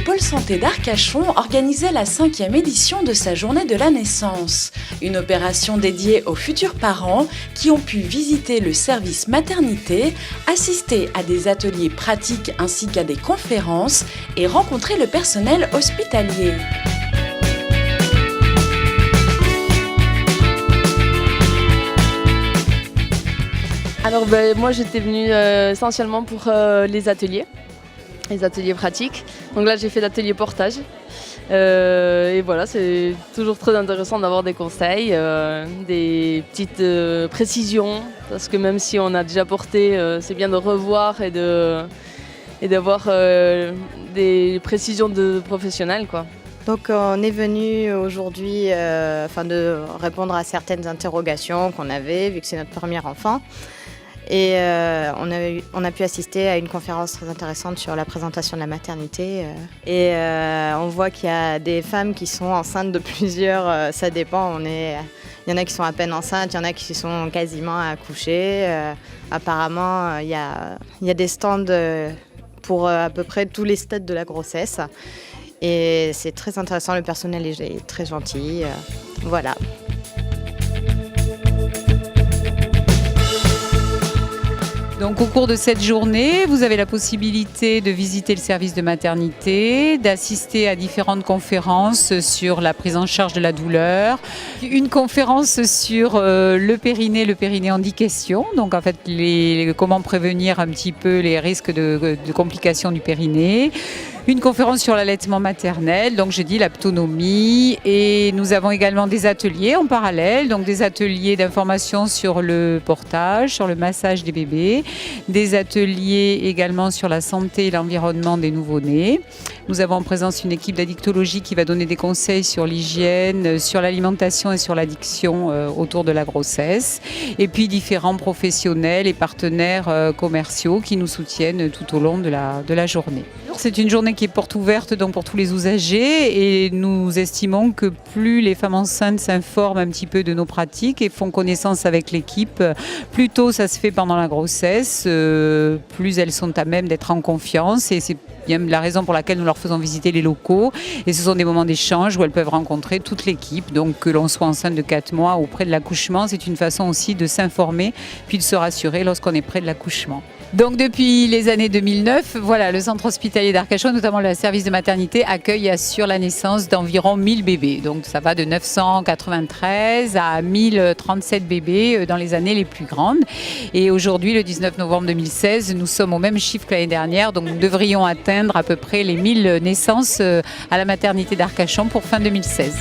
pôle santé d'Arcachon organisait la 5e édition de sa journée de la naissance. Une opération dédiée aux futurs parents qui ont pu visiter le service maternité, assister à des ateliers pratiques ainsi qu'à des conférences et rencontrer le personnel hospitalier. Alors moi j'étais venue essentiellement pour les ateliers pratiques. Donc là j'ai fait l'atelier portage. Et voilà, c'est toujours très intéressant d'avoir des conseils, des petites précisions, parce que même si on a déjà porté, c'est bien de revoir et d'avoir des précisions de professionnels, quoi. Donc on est venu aujourd'hui afin de répondre à certaines interrogations qu'on avait, vu que c'est notre premier enfant. Et on a pu assister à une conférence très intéressante sur la présentation de la maternité. Et on voit qu'il y a des femmes qui sont enceintes de plusieurs, ça dépend. Il y en a qui sont à peine enceintes, il y en a qui sont quasiment à accoucher. Apparemment, il y a des stands pour à peu près tous les stades de la grossesse. Et c'est très intéressant, le personnel est très gentil. Voilà. Donc au cours de cette journée, vous avez la possibilité de visiter le service de maternité, d'assister à différentes conférences sur la prise en charge de la douleur, une conférence sur le périnée en 10 questions, donc en fait comment prévenir un petit peu les risques de complications du périnée. Une conférence sur l'allaitement maternel, donc j'ai dit l'autonomie, et nous avons également des ateliers en parallèle, donc des ateliers d'information sur le portage, sur le massage des bébés, des ateliers également sur la santé et l'environnement des nouveau-nés. Nous avons en présence une équipe d'addictologie qui va donner des conseils sur l'hygiène, sur l'alimentation et sur l'addiction autour de la grossesse, et puis différents professionnels et partenaires commerciaux qui nous soutiennent tout au long de la journée. C'est une journée qui est porte ouverte donc pour tous les usagers, et nous estimons que plus les femmes enceintes s'informent un petit peu de nos pratiques et font connaissance avec l'équipe, plus tôt ça se fait pendant la grossesse, plus elles sont à même d'être en confiance, et c'est bien la raison pour laquelle nous leur faisons visiter les locaux, et ce sont des moments d'échange où elles peuvent rencontrer toute l'équipe, donc que l'on soit enceinte de 4 mois ou près de l'accouchement, c'est une façon aussi de s'informer puis de se rassurer lorsqu'on est près de l'accouchement. Donc depuis les années 2009, voilà, le centre hospitalier d'Arcachon, notamment le service de maternité, accueille et assure la naissance d'environ 1000 bébés. Donc ça va de 993 à 1037 bébés dans les années les plus grandes. Et aujourd'hui, le 19 novembre 2016, nous sommes au même chiffre que l'année dernière, donc nous devrions atteindre à peu près les 1000 naissances à la maternité d'Arcachon pour fin 2016.